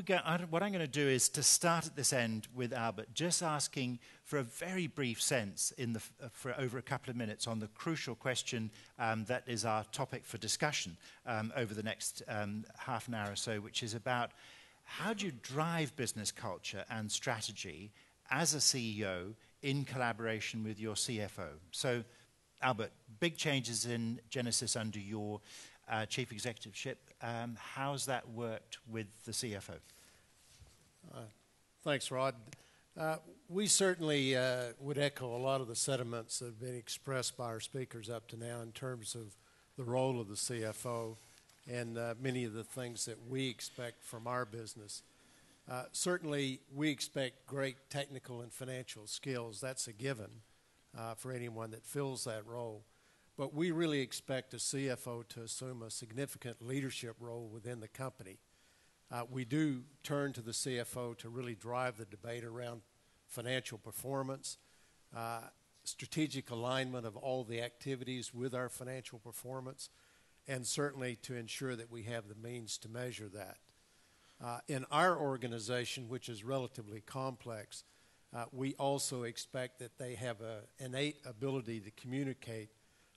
what I'm going to do is to start at this end with Albert, just asking for a very brief sense for over a couple of minutes on the crucial question that is our topic for discussion over the next half an hour or so, which is about how do you drive business culture and strategy as a CEO in collaboration with your CFO? So, Albert, big changes in Genesis under your chief executiveship. How's that worked with the CFO? Thanks, Rod. We certainly would echo a lot of the sentiments that have been expressed by our speakers up to now in terms of the role of the CFO and many of the things that we expect from our business. Certainly, we expect great technical and financial skills. That's a given for anyone that fills that role. But we really expect a CFO to assume a significant leadership role within the company. We do turn to the CFO to really drive the debate around financial performance, strategic alignment of all the activities with our financial performance, and certainly to ensure that we have the means to measure that. In our organization, which is relatively complex, we also expect that they have an innate ability to communicate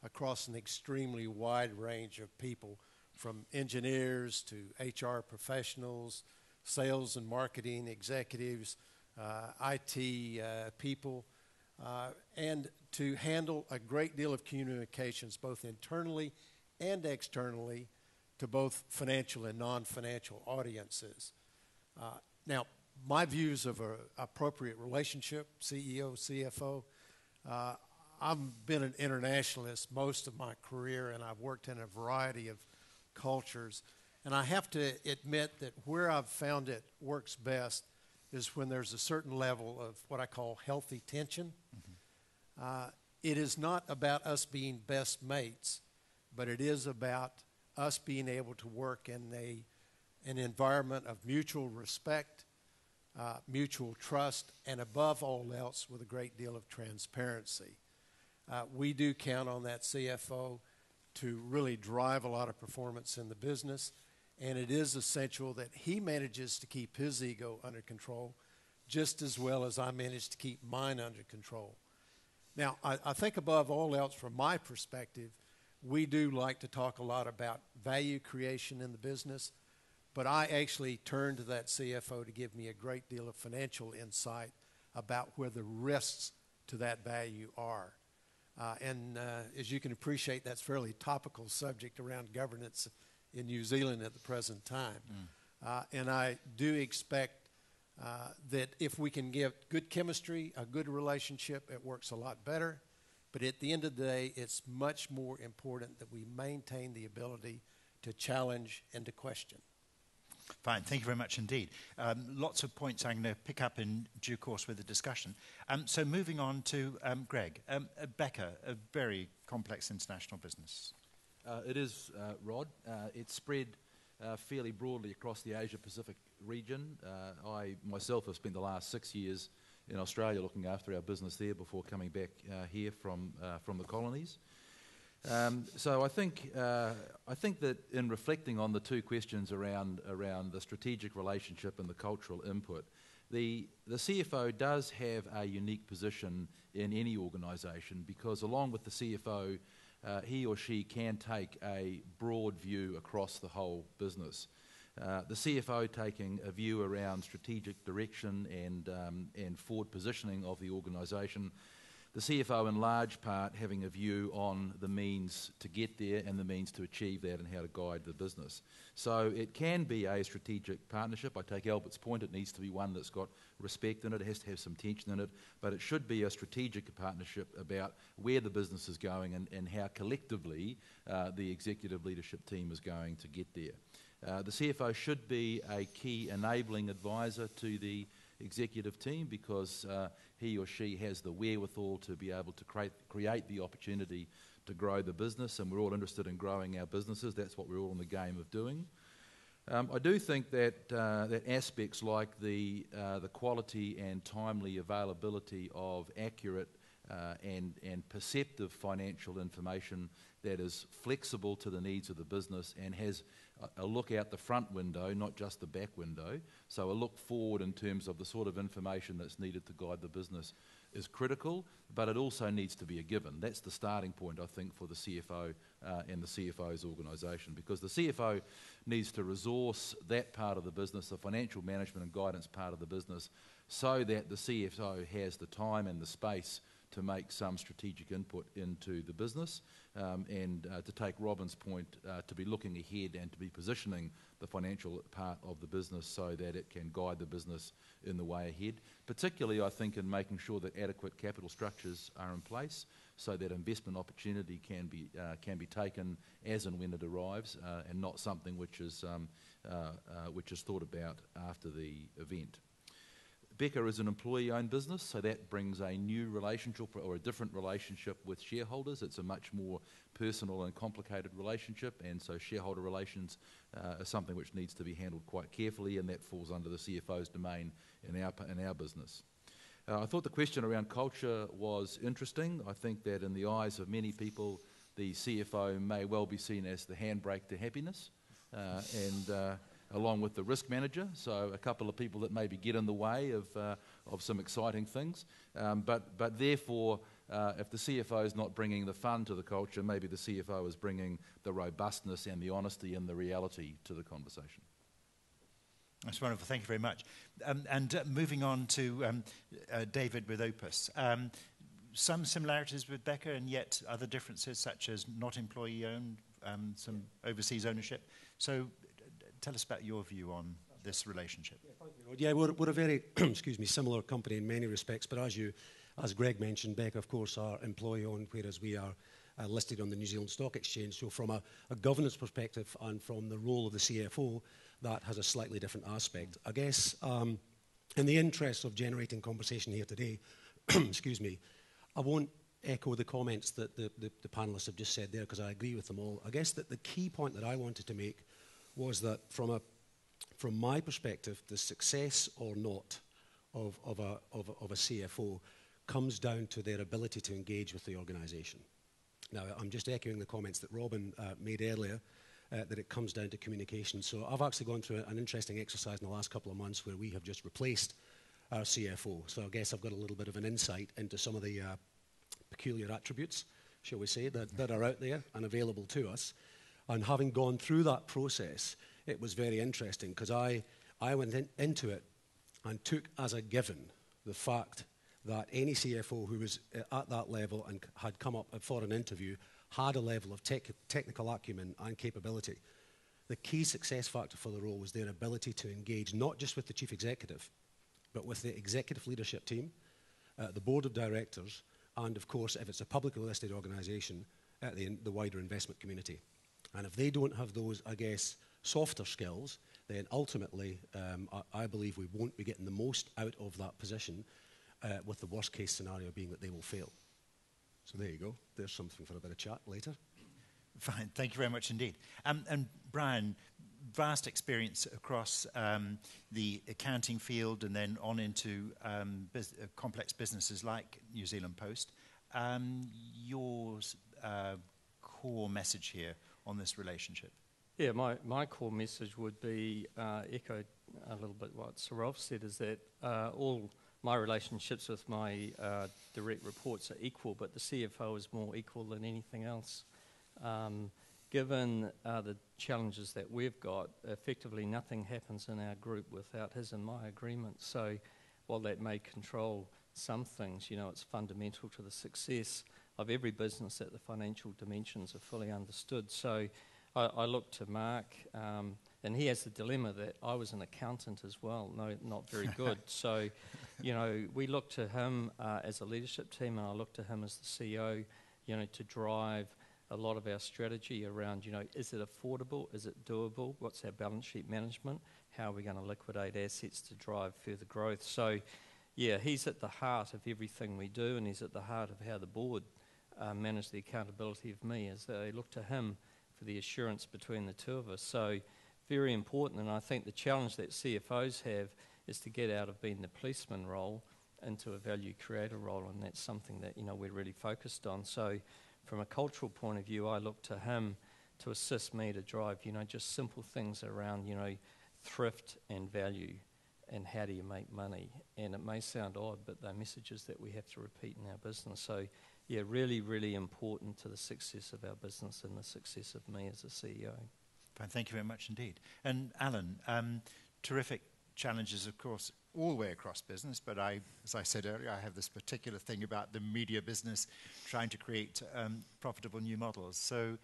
across an extremely wide range of people, from engineers to HR professionals, sales and marketing executives, IT people, and to handle a great deal of communications both internally and externally to both financial and non-financial audiences. Now, my views of an appropriate relationship, CEO, CFO, I've been an internationalist most of my career, and I've worked in a variety of cultures. And I have to admit that where I've found it works best is when there's a certain level of what I call healthy tension. Mm-hmm. It is not about us being best mates, but it is about us being able to work in an environment of mutual respect, mutual trust, and above all else, with a great deal of transparency. We do count on that CFO to really drive a lot of performance in the business, and it is essential that he manages to keep his ego under control just as well as I manage to keep mine under control. Now, I think above all else, from my perspective, we do like to talk a lot about value creation in the business, but I actually turn to that CFO to give me a great deal of financial insight about where the risks to that value are. And as you can appreciate, that's a fairly topical subject around governance in New Zealand at the present time. And I do expect that if we can get good chemistry, a good relationship, it works a lot better. But at the end of the day, it's much more important that we maintain the ability to challenge and to question. Fine, thank you very much indeed. Lots of points I'm going to pick up in due course with the discussion. So moving on to Greg. Becca, a very complex international business. It is, Rod. It's spread fairly broadly across the Asia-Pacific region. I myself have spent the last 6 years in Australia looking after our business there before coming back here from the colonies. So I think that in reflecting on the two questions around the strategic relationship and the cultural input, the CFO does have a unique position in any organisation because along with the CFO, he or she can take a broad view across the whole business. The CFO taking a view around strategic direction and forward positioning of the organisation. The CFO in large part having a view on the means to get there and the means to achieve that and how to guide the business. So it can be a strategic partnership. I take Albert's point, it needs to be one that's got respect in it, it has to have some tension in it, but it should be a strategic partnership about where the business is going and how collectively the executive leadership team is going to get there. The CFO should be a key enabling advisor to the executive team because he or she has the wherewithal to be able to create the opportunity to grow the business, and we're all interested in growing our businesses. That's what we're all in the game of doing. I do think that that aspects like the quality and timely availability of accurate and perceptive financial information that is flexible to the needs of the business and has a look out the front window, not just the back window. So a look forward in terms of the sort of information that's needed to guide the business is critical, but it also needs to be a given. That's the starting point, I think, for the CFO and the CFO's organisation, because the CFO needs to resource that part of the business, the financial management and guidance part of the business, so that the CFO has the time and the space to make some strategic input into the business, and to take Robin's point, to be looking ahead and to be positioning the financial part of the business so that it can guide the business in the way ahead, particularly I think in making sure that adequate capital structures are in place so that investment opportunity can be taken as and when it arrives, and not something which is thought about after the event. Becca is an employee-owned business, so that brings a new relationship or a different relationship with shareholders. It's a much more personal and complicated relationship, and so shareholder relations are something which needs to be handled quite carefully, and that falls under the CFO's domain in our business. I thought the question around culture was interesting. I think that in the eyes of many people, the CFO may well be seen as the handbrake to happiness, along with the risk manager, so a couple of people that maybe get in the way of some exciting things. But therefore, if the CFO is not bringing the fun to the culture, maybe the CFO is bringing the robustness and the honesty and the reality to the conversation. That's wonderful. Thank you very much. Moving on to David with Opus. Some similarities with Becca and yet other differences, such as not employee-owned, some overseas ownership. So tell us about your view on this relationship. Yeah, thank you, Rod. Yeah, we're a very similar company in many respects, but as Greg mentioned, Becca, of course, are employee-owned, whereas we are listed on the New Zealand Stock Exchange. So from a governance perspective and from the role of the CFO, that has a slightly different aspect. I guess in the interest of generating conversation here today, I won't echo the comments that the panellists have just said there, because I agree with them all. I guess that the key point that I wanted to make was that from my perspective, the success or not of a CFO comes down to their ability to engage with the organisation. Now, I'm just echoing the comments that Robin made earlier, that it comes down to communication. So I've actually gone through an interesting exercise in the last couple of months where we have just replaced our CFO. So I guess I've got a little bit of an insight into some of the peculiar attributes, shall we say, that are out there and available to us. And having gone through that process, it was very interesting, because I went into it and took as a given the fact that any CFO who was at that level and had come up for an interview had a level of technical acumen and capability. The key success factor for the role was their ability to engage not just with the chief executive, but with the executive leadership team, the board of directors, and of course, if it's a publicly listed organisation, the wider investment community. And if they don't have those, I guess, softer skills, then ultimately, I believe we won't be getting the most out of that position, with the worst case scenario being that they will fail. So there you go. There's something for a bit of chat later. Fine. Thank you very much indeed. And Brian, vast experience across the accounting field and then on into complex businesses like New Zealand Post. Your core message here on this relationship? Yeah, my core message would be echo a little bit what Sir Rolf said, is that all my relationships with my direct reports are equal, but the CFO is more equal than anything else. Given the challenges that we've got, effectively nothing happens in our group without his and my agreement. So while that may control some things, it's fundamental to the success of every business that the financial dimensions are fully understood. So I look to Mark, and he has the dilemma that I was an accountant as well, not very good. So, we look to him as a leadership team, and I look to him as the CEO, to drive a lot of our strategy around, is it affordable? Is it doable? What's our balance sheet management? How are we going to liquidate assets to drive further growth? So, yeah, he's at the heart of everything we do, and he's at the heart of how the board manage the accountability of me, as they look to him for the assurance between the two of us. So very important, and I think the challenge that CFOs have is to get out of being the policeman role into a value creator role, and that's something that we're really focused on. So from a cultural point of view, I look to him to assist me to drive, just simple things around, thrift and value and how do you make money. And it may sound odd, but they're messages that we have to repeat in our business. So, yeah, really, really important to the success of our business and the success of me as a CEO. Fine, thank you very much indeed. And Alan, terrific challenges, of course, all the way across business, but as I said earlier, I have this particular thing about the media business trying to create profitable new models. So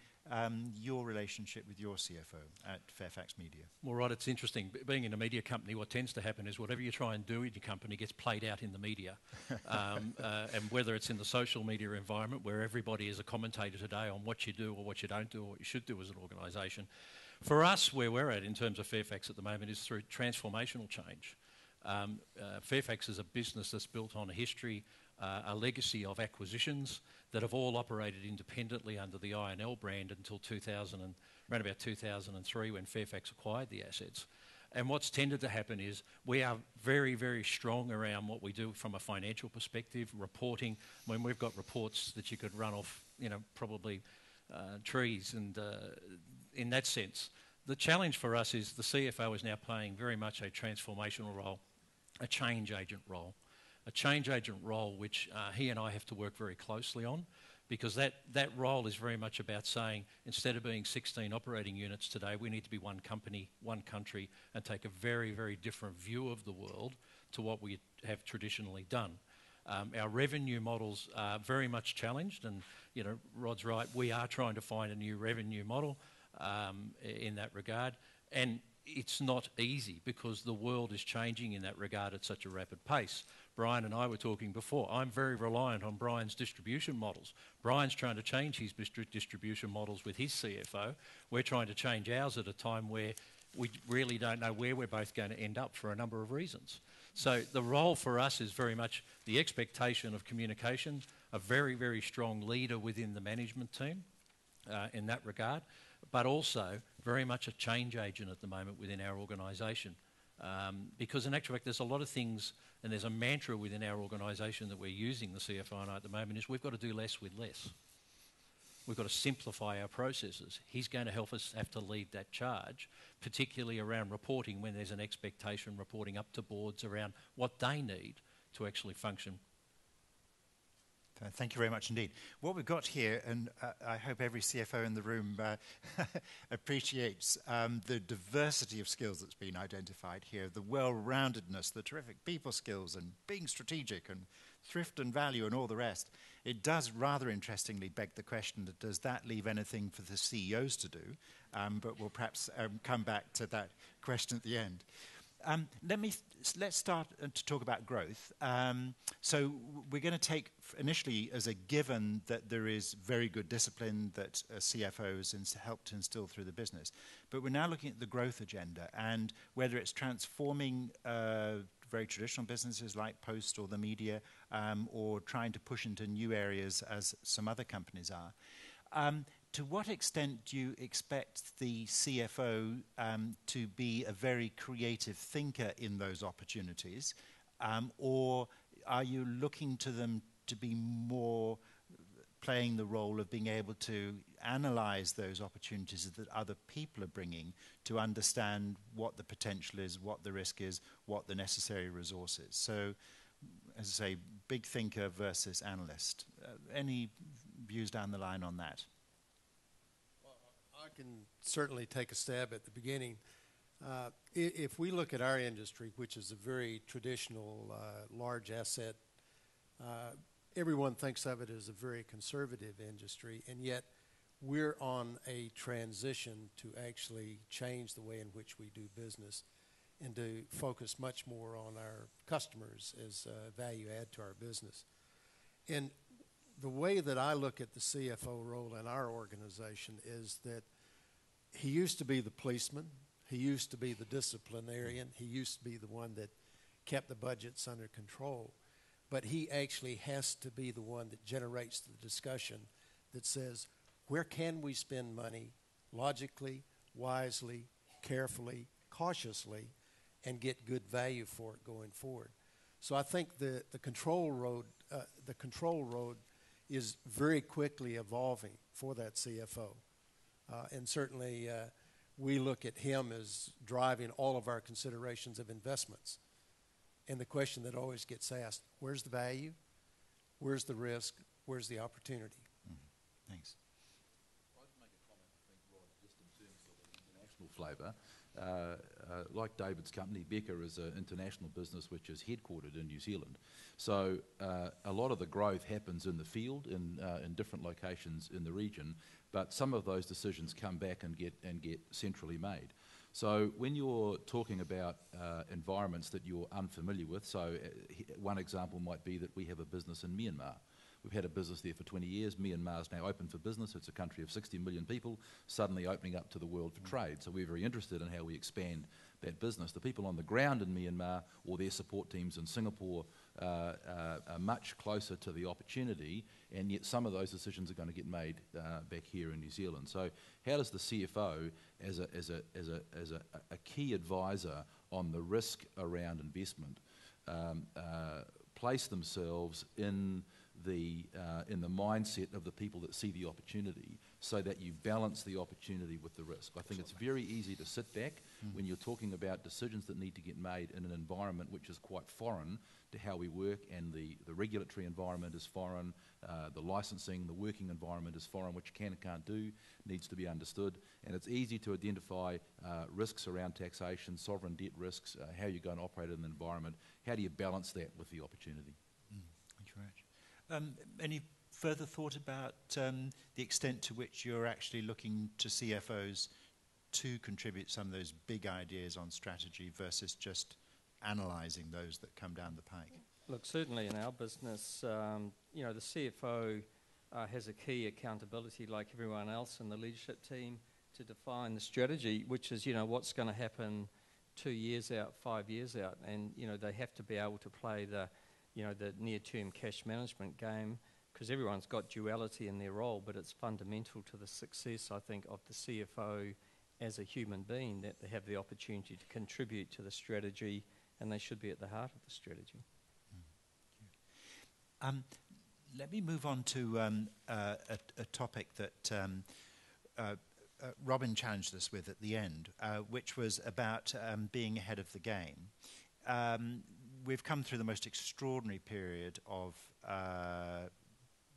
your relationship with your CFO at Fairfax Media. Well, Rod, it's interesting. Being in a media company, what tends to happen is whatever you try and do in your company gets played out in the media. And whether it's in the social media environment where everybody is a commentator today on what you do or what you don't do or what you should do as an organisation. For us, where we're at in terms of Fairfax at the moment is through transformational change. Fairfax is a business that's built on a history, a legacy of acquisitions that have all operated independently under the I&L brand until around about 2003 when Fairfax acquired the assets. And what's tended to happen is we are very, very strong around what we do from a financial perspective, reporting. When we've got reports that you could run off, probably trees. And in that sense, the challenge for us is the CFO is now playing very much a transformational role, a change agent role. A change agent role which he and I have to work very closely on, because that role is very much about saying instead of being 16 operating units today, we need to be one company, one country, and take a very, very different view of the world to what we have traditionally done. Our revenue models are very much challenged, and Rod's right, we are trying to find a new revenue model in that regard, and it's not easy because the world is changing in that regard at such a rapid pace. Brian and I were talking before. I'm very reliant on Brian's distribution models. Brian's trying to change his distribution models with his CFO. We're trying to change ours at a time where we really don't know where we're both going to end up for a number of reasons. So the role for us is very much the expectation of communication, a very, very strong leader within the management team in that regard, but also very much a change agent at the moment within our organisation. Because in actual fact, there's a lot of things, and there's a mantra within our organisation that we're using, the CFO and I at the moment, is we've got to do less with less. We've got to simplify our processes. He's going to help us have to lead that charge, particularly around reporting when there's an expectation, reporting up to boards around what they need to actually function. Thank you very much indeed. What we've got here, and I hope every CFO in the room appreciates the diversity of skills that's been identified here, the well-roundedness, the terrific people skills, and being strategic, and thrift and value, and all the rest. It does rather interestingly beg the question that does that leave anything for the CEOs to do? But we'll perhaps come back to that question at the end. Let's start to talk about growth. So we're going to take initially as a given that there is very good discipline that CFOs helped instill through the business. But we're now looking at the growth agenda and whether it's transforming very traditional businesses like Post or the media or trying to push into new areas as some other companies are. To what extent do you expect the CFO to be a very creative thinker in those opportunities, or are you looking to them to be more playing the role of being able to analyze those opportunities that other people are bringing to understand what the potential is, what the risk is, what the necessary resource is? So, as I say, big thinker versus analyst. Any views down the line on that? I can certainly take a stab at the beginning. If we look at our industry, which is a very traditional large asset, everyone thinks of it as a very conservative industry, and yet we're on a transition to actually change the way in which we do business and to focus much more on our customers as value add to our business. And the way that I look at the CFO role in our organization is that he used to be the policeman, he used to be the disciplinarian, he used to be the one that kept the budgets under control, but he actually has to be the one that generates the discussion that says, where can we spend money logically, wisely, carefully, cautiously, and get good value for it going forward. So I think the control road is very quickly evolving for that CFO. And certainly we look at him as driving all of our considerations of investments. And the question that always gets asked, where's the value? Where's the risk? Where's the opportunity? Thanks. I'd make a comment, I think, Rod, just in terms of an international flavour. Like David's company, Becker is an international business which is headquartered in New Zealand. So a lot of the growth happens in the field, in different locations in the region, but some of those decisions come back and get centrally made. So when you're talking about environments that you're unfamiliar with, so one example might be that we have a business in Myanmar. We've had a business there for 20 years. Myanmar is now open for business. It's a country of 60 million people, suddenly opening up to the world for trade. So we're very interested in how we expand that business. The people on the ground in Myanmar or their support teams in Singapore are much closer to the opportunity, and yet some of those decisions are going to get made back here in New Zealand. So how does the CFO, as a key advisor on the risk around investment, place themselves in the mindset of the people that see the opportunity, so that you balance the opportunity with the risk? I think it's very easy to sit back when you're talking about decisions that need to get made in an environment which is quite foreign to how we work, and the regulatory environment is foreign, the licensing, the working environment is foreign, which can and can't do, needs to be understood. And it's easy to identify risks around taxation, sovereign debt risks, how you're going to operate in an environment. How do you balance that with the opportunity? Thank you very much. Any further thought about the extent to which you're actually looking to CFOs to contribute some of those big ideas on strategy versus just analysing those that come down the pike? Look, certainly in our business, the CFO has a key accountability, like everyone else in the leadership team, to define the strategy, which is, what's going to happen 2 years out, 5 years out. And, they have to be able to play the near-term cash management game, because everyone's got duality in their role, but it's fundamental to the success, I think, of the CFO as a human being, that they have the opportunity to contribute to the strategy, and they should be at the heart of the strategy. Let me move on to a topic that Robin challenged us with at the end, which was about being ahead of the game. We've come through the most extraordinary period of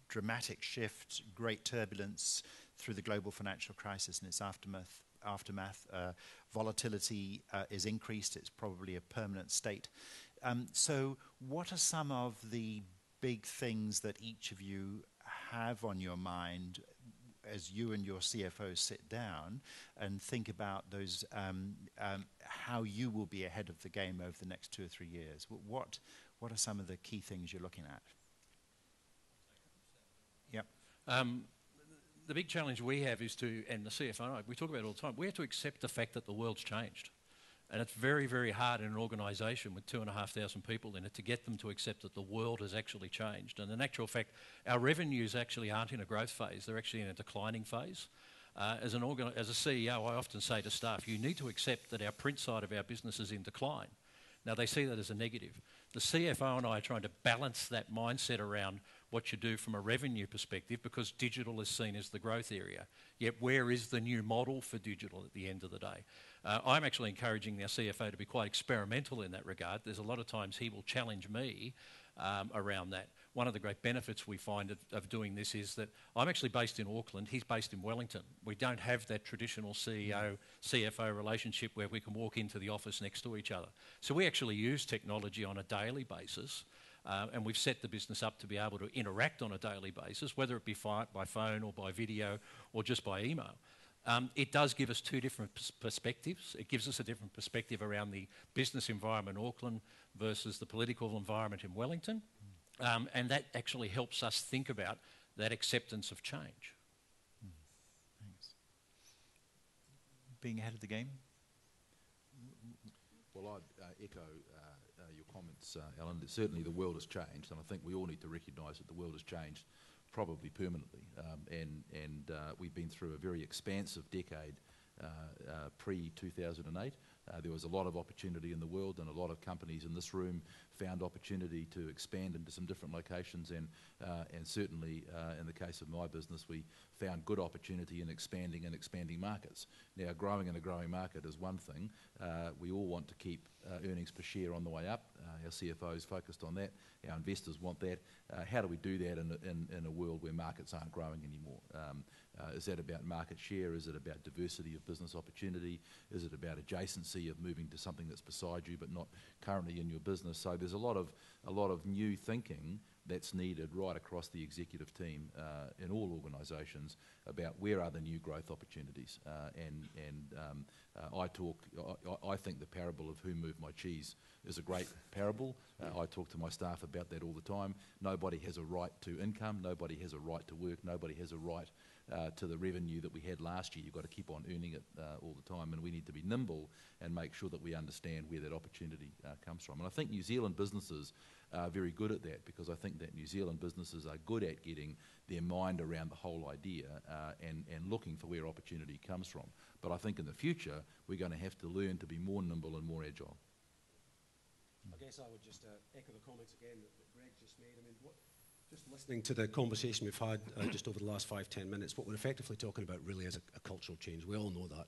dramatic shift, great turbulence through the global financial crisis and its aftermath. Volatility is increased. It's probably a permanent state. So what are some of the big things that each of you have on your mind as you and your CFO sit down and think about those, how you will be ahead of the game over the next 2 or 3 years? What are some of the key things you're looking at? Yep. The big challenge we have is and the CFO, we talk about it all the time, we have to accept the fact that the world's changed. And it's very, very hard in an organisation with 2,500 people in it to get them to accept that the world has actually changed. And in actual fact, our revenues actually aren't in a growth phase. They're actually in a declining phase. As a CEO, I often say to staff, you need to accept that our print side of our business is in decline. Now, they see that as a negative. The CFO and I are trying to balance that mindset around what you do from a revenue perspective, because digital is seen as the growth area. Yet where is the new model for digital at the end of the day? I'm actually encouraging our CFO to be quite experimental in that regard. There's a lot of times he will challenge me around that. One of the great benefits we find of doing this is that I'm actually based in Auckland, he's based in Wellington. We don't have that traditional CEO-CFO relationship where we can walk into the office next to each other. So we actually use technology on a daily basis, and we've set the business up to be able to interact on a daily basis, whether it be by phone or by video or just by email. It does give us two different perspectives. It gives us a different perspective around the business environment in Auckland versus the political environment in Wellington. And that actually helps us think about that acceptance of change. Thanks. Being ahead of the game? Well, I'd echo your comments, Alan. Certainly the world has changed, and I think we all need to recognise that the world has changed probably permanently. And we've been through a very expansive decade pre-2008. There was a lot of opportunity in the world, and a lot of companies in this room found opportunity to expand into some different locations, and certainly in the case of my business, we found good opportunity in expanding markets. Now, growing in a growing market is one thing. We all want to keep earnings per share on the way up. Our CFO is focused on that. Our investors want that. How do we do that in a world where markets aren't growing anymore? Is that about market share? Is it about diversity of business opportunity? Is it about adjacency of moving to something that's beside you but not currently in your business? So there's a lot of new thinking that's needed right across the executive team in all organisations about where are the new growth opportunities. I think the parable of who moved my cheese is a great parable. I talk to my staff about that all the time. Nobody has a right to income. Nobody has a right to work. Nobody has a right to the revenue that we had last year. You've got to keep on earning it all the time, and we need to be nimble and make sure that we understand where that opportunity comes from. And I think New Zealand businesses are very good at that, because I think that New Zealand businesses are good at getting their mind around the whole idea and looking for where opportunity comes from. But I think in the future, we're going to have to learn to be more nimble and more agile. I guess I would just echo the comments again that Greg just made. I mean, just listening to the conversation we've had just over the last 5-10 minutes, what we're effectively talking about really is a cultural change. We all know that.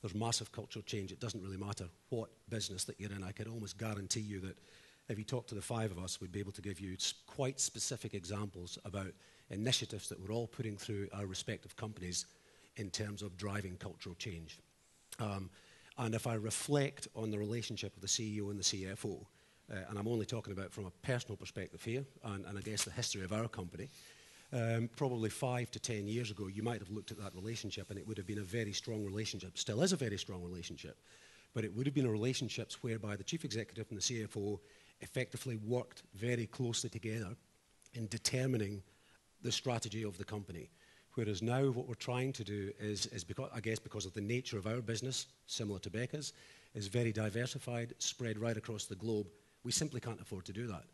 There's massive cultural change. It doesn't really matter what business that you're in. I can almost guarantee you that if you talk to the five of us, we'd be able to give you quite specific examples about initiatives that we're all putting through our respective companies in terms of driving cultural change. And if I reflect on the relationship of the CEO and the CFO, and I'm only talking about from a personal perspective here, and I guess the history of our company, probably 5 to 10 years ago, you might have looked at that relationship and it would have been a very strong relationship. Still is a very strong relationship, but it would have been a relationship whereby the chief executive and the CFO effectively worked very closely together in determining the strategy of the company. Whereas now what we're trying to do is because, I guess because of the nature of our business, similar to Becca's, is very diversified, spread right across the globe. We simply can't afford to do that.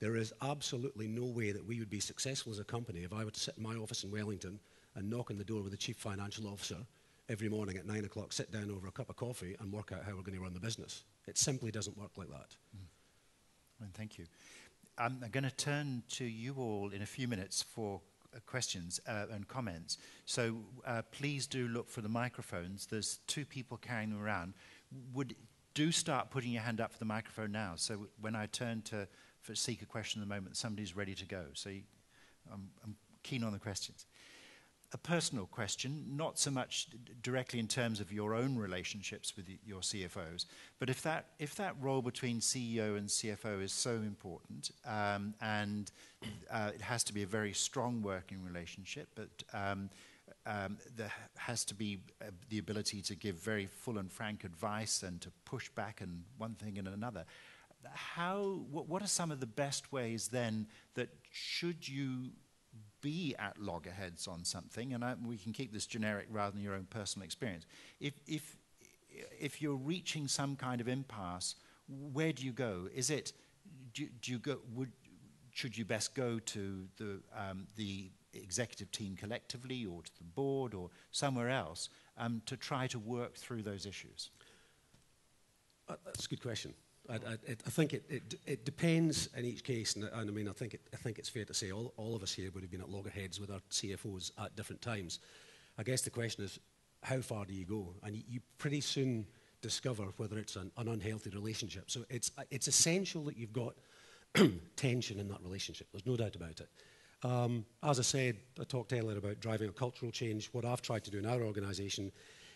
There is absolutely no way that we would be successful as a company if I were to sit in my office in Wellington and knock on the door with the chief financial officer every morning at 9 o'clock, sit down over a cup of coffee and work out how we're going to run the business. It simply doesn't work like that. Well, thank you. I'm going to turn to you all in a few minutes for questions and comments. So please do look for the microphones. There's 2 people carrying them around. Do start putting your hand up for the microphone now. So when I turn to seek a question in the moment, somebody's ready to go. So I'm keen on the questions. A personal question, not so much directly in terms of your own relationships with your CFOs, but if that role between CEO and CFO is so important, and it has to be a very strong working relationship, but there has to be the ability to give very full and frank advice and to push back and one thing and another. What are some of the best ways then that should you be at loggerheads on something, and we can keep this generic rather than your own personal experience. If you're reaching some kind of impasse, where do you go? Is it should you best go to the executive team collectively, or to the board, or somewhere else to try to work through those issues? That's a good question. I think it depends in each case, and I mean I think it's fair to say all of us here would have been at loggerheads with our CFOs at different times. I guess the question is, how far do you go? And you pretty soon discover whether it's an unhealthy relationship. So it's essential that you've got tension in that relationship. There's no doubt about it. As I said, I talked earlier about driving a cultural change. What I've tried to do in our organisation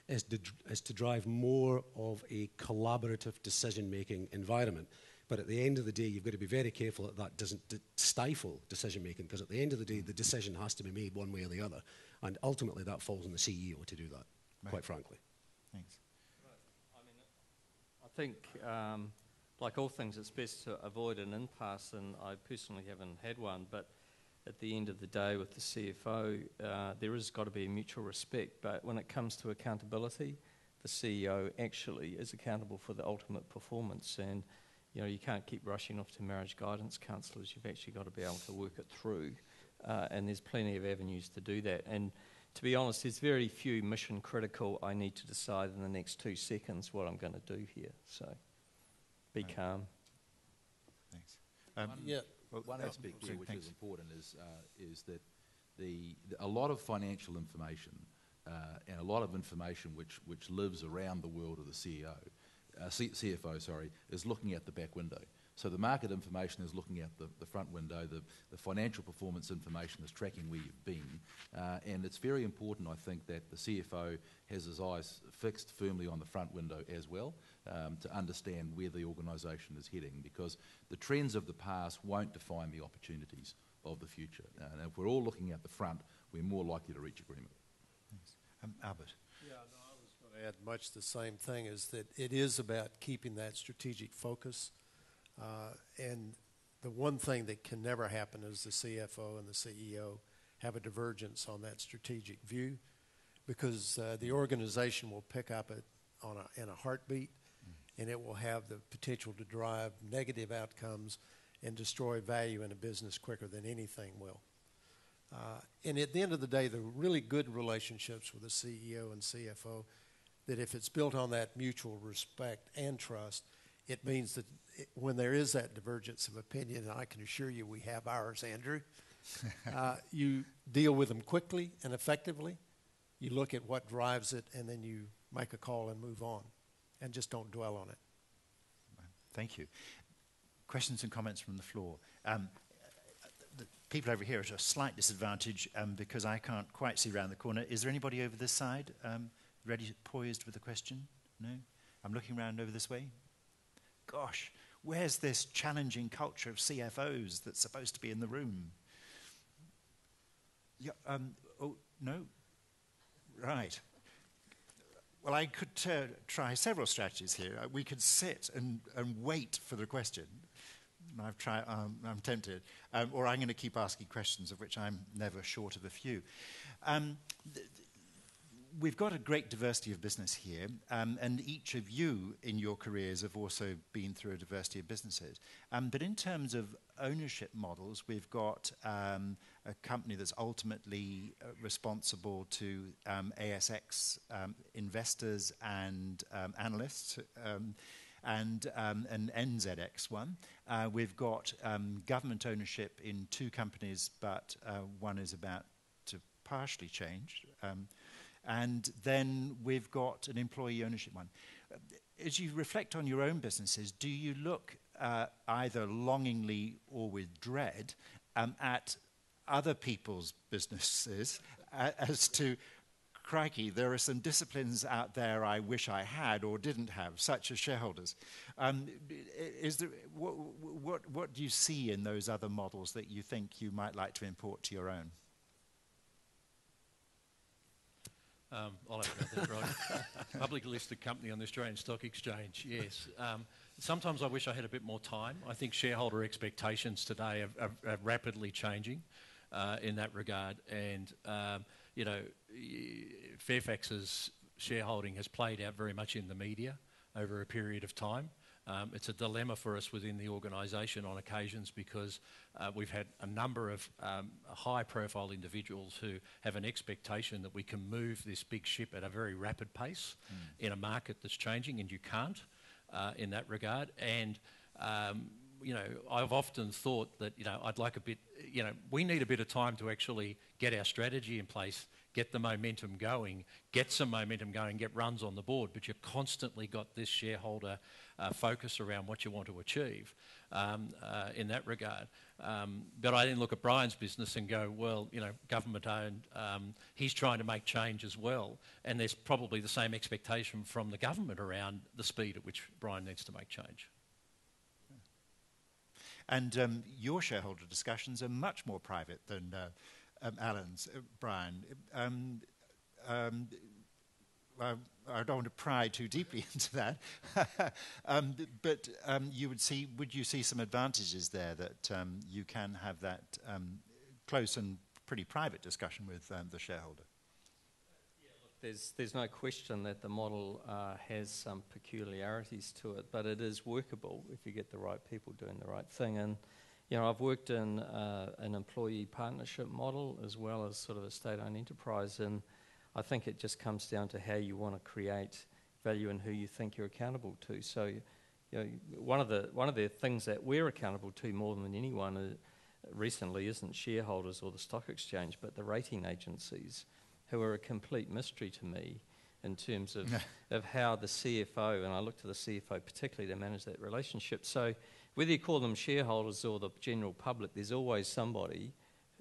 is to drive more of a collaborative decision-making environment. But at the end of the day, you've got to be very careful that that doesn't stifle decision-making, because at the end of the day, the decision has to be made one way or the other. And ultimately, that falls on the CEO to do that, quite frankly. Thanks. I mean, I think, like all things, it's best to avoid an impasse, and I personally haven't had one, but at the end of the day with the CFO, there has got to be mutual respect. But when it comes to accountability, the CEO actually is accountable for the ultimate performance. And, you know, you can't keep rushing off to marriage guidance counsellors. You've actually got to be able to work it through. And there's plenty of avenues to do that. And To be honest, there's very few mission critical. I need to decide in the next 2 seconds what I'm going to do here. So be calm. Thanks. One aspect there which is important is that a lot of financial information and a lot of information which lives around the world of the CFO, is looking at the back window. So the market information is looking at the front window, the financial performance information is tracking where you've been, and it's very important, I think, that the CFO has his eyes fixed firmly on the front window as well, to understand where the organisation is heading, because the trends of the past won't define the opportunities of the future. And if we're all looking at the front, we're more likely to reach agreement. Thanks. Albert. Yeah, no, I was going to add much the same thing, is that it is about keeping that strategic focus. And the one thing that can never happen is the CFO and the CEO have a divergence on that strategic view, because the organization will pick up it in a heartbeat, and it will have the potential to drive negative outcomes and destroy value in a business quicker than anything will. And at the end of the day, the really good relationships with the CEO and CFO, that if it's built on that mutual respect and trust, it means that when there is that divergence of opinion, and I can assure you we have ours, Andrew, you deal with them quickly and effectively. You look at what drives it, and then you make a call and move on, and just don't dwell on it. Thank you. Questions and comments from the floor. The people over here are at a slight disadvantage because I can't quite see around the corner. Is there anybody over this side ready, poised with a question? No? I'm looking around over this way. Gosh, where's this challenging culture of CFOs that's supposed to be in the room? Yeah, oh, no? Right. Well, I could try several strategies here. We could sit and wait for the question. I'm tempted. Or I'm going to keep asking questions, of which I'm never short of a few. We've got a great diversity of business here, and each of you in your careers have also been through a diversity of businesses. But in terms of ownership models, we've got a company that's ultimately responsible to ASX investors and analysts, and an NZX one. We've got government ownership in 2 companies, but one is about to partially change. And then we've got an employee ownership one. As you reflect on your own businesses, do you look either longingly or with dread at other people's businesses as to, crikey, there are some disciplines out there I wish I had or didn't have, such as shareholders? What do you see in those other models that you think you might like to import to your own? I'll have that, right. Publicly listed company on the Australian Stock Exchange, yes. Sometimes I wish I had a bit more time. I think shareholder expectations today are rapidly changing in that regard. And, Fairfax's shareholding has played out very much in the media over a period of time. It's a dilemma for us within the organisation on occasions because we've had a number of high-profile individuals who have an expectation that we can move this big ship at a very rapid pace in a market that's changing, and you can't in that regard. And, I've often thought that, I'd like a bit, we need a bit of time to actually get our strategy in place, get the momentum going, get runs on the board, but you've constantly got this shareholder focus around what you want to achieve in that regard. But I then look at Brian's business and go, well, government owned, he's trying to make change as well, and there's probably the same expectation from the government around the speed at which Brian needs to make change. And your shareholder discussions are much more private than Alan's, Brian. I don't want to pry too deeply into that, but would you see some advantages there that you can have that close and pretty private discussion with the shareholder? There's no question that the model has some peculiarities to it, but it is workable if you get the right people doing the right thing. And I've worked in an employee partnership model as well as sort of a state-owned enterprise, and I think it just comes down to how you want to create value and who you think you're accountable to. So, one of the things that we're accountable to more than anyone recently isn't shareholders or the stock exchange, but the rating agencies, who are a complete mystery to me in terms of how the CFO, and I look to the CFO particularly to manage that relationship. So whether you call them shareholders or the general public, there's always somebody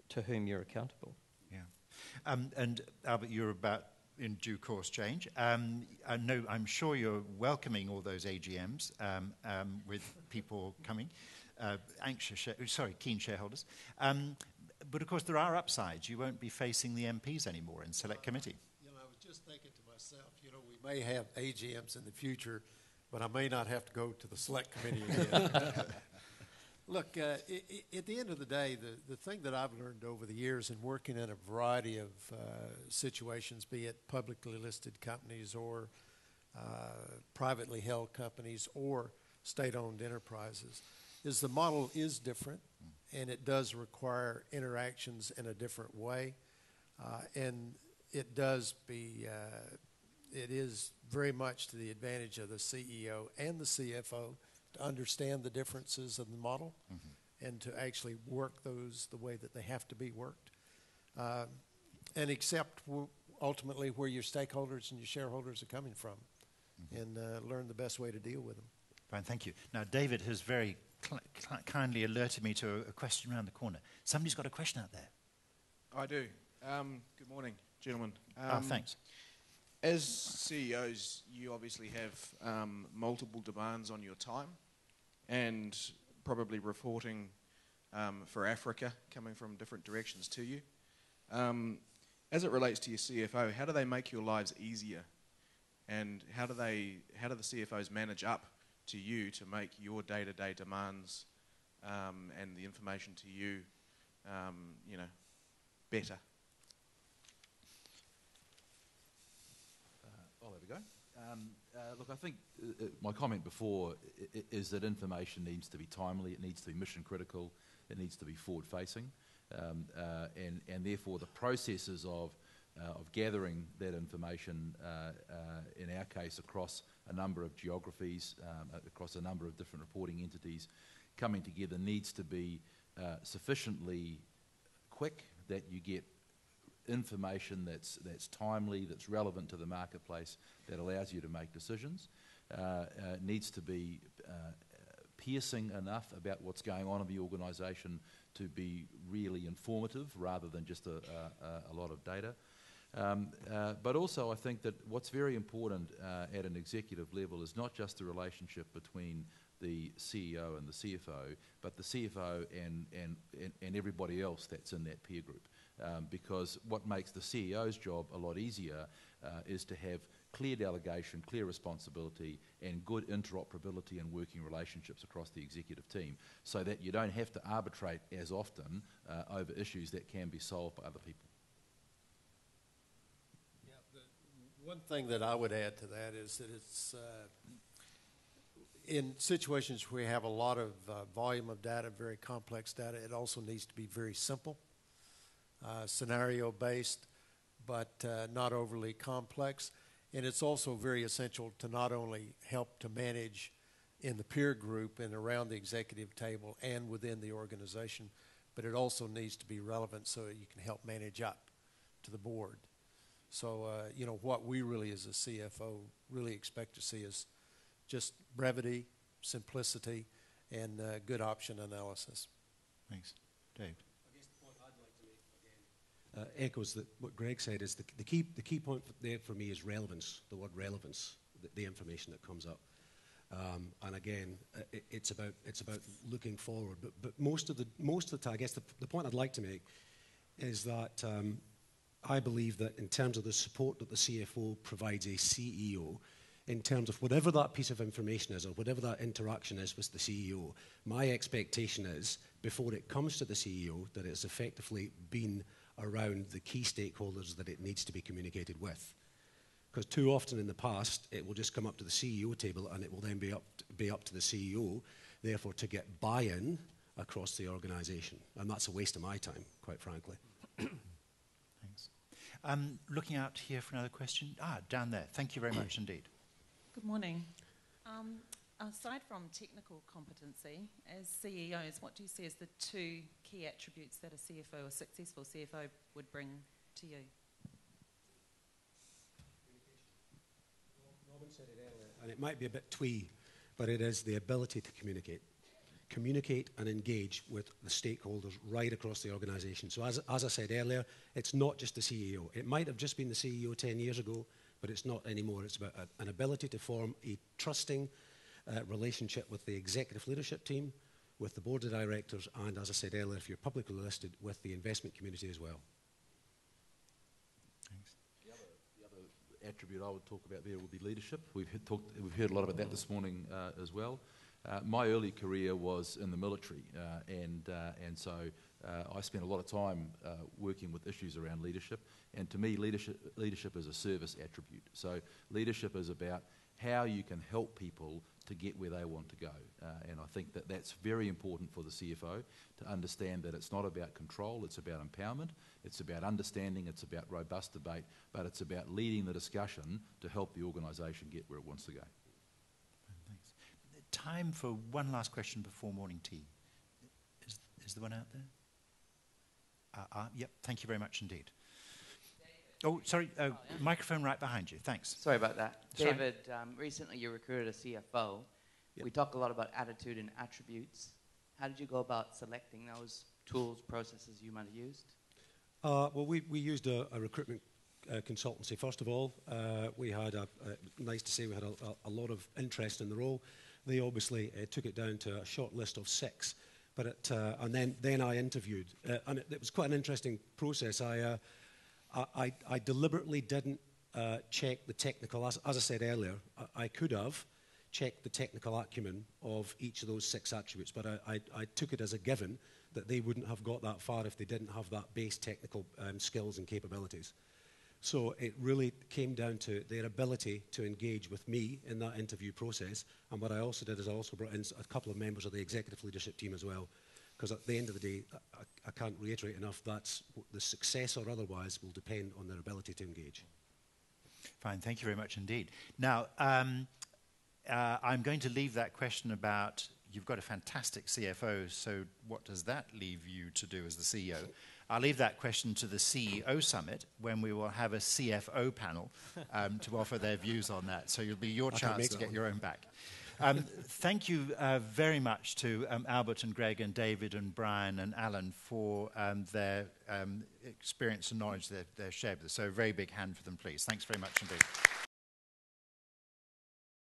to whom you're accountable. Yeah. And Albert, you're about in due course change. I know, I'm sure you're welcoming all those AGMs with people coming, keen shareholders. But of course there are upsides. You won't be facing the MPs anymore in select committee. I was just thinking to myself, we may have AGMs in the future, but I may not have to go to the select committee again. Look, at the end of the day, the thing that I've learned over the years in working in a variety of situations, be it publicly listed companies or privately held companies or state-owned enterprises, is the model is different, and it does require interactions in a different way, and it is very much to the advantage of the CEO and the CFO to understand the differences of the model and to actually work those the way that they have to be worked, and accept ultimately where your stakeholders and your shareholders are coming from, and learn the best way to deal with them. Fine, thank you. Now, David has very kindly alerted me to a question around the corner. Somebody's got a question out there. I do. Good morning, gentlemen. Thanks. As CEOs, you obviously have multiple demands on your time and probably reporting for Africa coming from different directions to you. As it relates to your CFO, how do they make your lives easier? And how do the CFOs manage up to you to make your day-to-day demands and the information to you, better? I'll have a go. Look, I think my comment before is that information needs to be timely, it needs to be mission critical, it needs to be forward-facing, and therefore the processes of gathering that information, in our case, across a number of geographies, across a number of different reporting entities, coming together needs to be sufficiently quick that you get information that's timely, that's relevant to the marketplace, that allows you to make decisions. Needs to be piercing enough about what's going on in the organisation to be really informative rather than just a lot of data. But also I think that what's very important at an executive level is not just the relationship between the CEO and the CFO, but the CFO and everybody else that's in that peer group. Because what makes the CEO's job a lot easier is to have clear delegation, clear responsibility, and good interoperability and working relationships across the executive team, so that you don't have to arbitrate as often over issues that can be solved by other people. Yeah, one thing that I would add to that is that it's in situations where we have a lot of volume of data, very complex data, it also needs to be very simple. Scenario-based, but not overly complex. And it's also very essential to not only help to manage in the peer group and around the executive table and within the organization, but it also needs to be relevant so that you can help manage up to the board. So, what we really as a CFO really expect to see is just brevity, simplicity, and good option analysis. Thanks. Dave? Echoes that what Greg said is the key point there for me is relevance, the word relevance, the information that comes up. And again, it's about looking forward. But most of the time, I guess the point I'd like to make is that I believe that in terms of the support that the CFO provides a CEO, in terms of whatever that piece of information is or whatever that interaction is with the CEO, my expectation is, before it comes to the CEO, that it's effectively been around the key stakeholders that it needs to be communicated with. Because too often in the past, it will just come up to the CEO table and it will then be up to the CEO, therefore to get buy-in across the organisation. And that's a waste of my time, quite frankly. Thanks. Looking out here for another question. Down there. Thank you very much indeed. Good morning. Aside from technical competency, as CEOs, what do you see as the two key attributes that a CFO, a successful CFO, would bring to you? Robin said it earlier, and it might be a bit twee, but it is the ability to communicate. Communicate and engage with the stakeholders right across the organisation. So as I said earlier, it's not just the CEO. It might have just been the CEO 10 years ago, but it's not anymore. It's about an ability to form a trusting relationship with the executive leadership team, with the board of directors, and as I said earlier, if you're publicly listed, with the investment community as well. Thanks. The other attribute I would talk about there would be leadership. We've heard a lot about that this morning as well. My early career was in the military, and so I spent a lot of time working with issues around leadership. And to me, leadership is a service attribute. So leadership is about how you can help people to get where they want to go. And I think that that's very important for the CFO to understand that it's not about control, it's about empowerment, it's about understanding, it's about robust debate, but it's about leading the discussion to help the organisation get where it wants to go. Thanks. Time for one last question before morning tea. Is there one out there? Yep, thank you very much indeed. Oh, sorry, microphone right behind you. Thanks. Sorry about that. Sorry. David, recently you recruited a CFO. Yep. We talk a lot about attitude and attributes. How did you go about selecting those tools, processes you might have used? Well, we used a recruitment consultancy. First of all, we had nice to say we had a lot of interest in the role. They obviously took it down to a short list of 6. But and then I interviewed, and it was quite an interesting process. I deliberately didn't check the technical, as I said earlier, I could have checked the technical acumen of each of those 6 attributes, but I took it as a given that they wouldn't have got that far if they didn't have that base technical skills and capabilities. So it really came down to their ability to engage with me in that interview process, and what I also did is I also brought in a couple of members of the executive leadership team as well. Because at the end of the day, I can't reiterate enough, that's the success or otherwise will depend on their ability to engage. Fine, thank you very much indeed. Now, I'm going to leave that question about, you've got a fantastic CFO, so what does that leave you to do as the CEO? I'll leave that question to the CEO Summit, when we will have a CFO panel to offer their views on that. So it'll be your chance to get your own back. Thank you very much to Albert and Greg and David and Brian and Alan for their experience and knowledge they've shared with us. So a very big hand for them, please. Thanks very much indeed.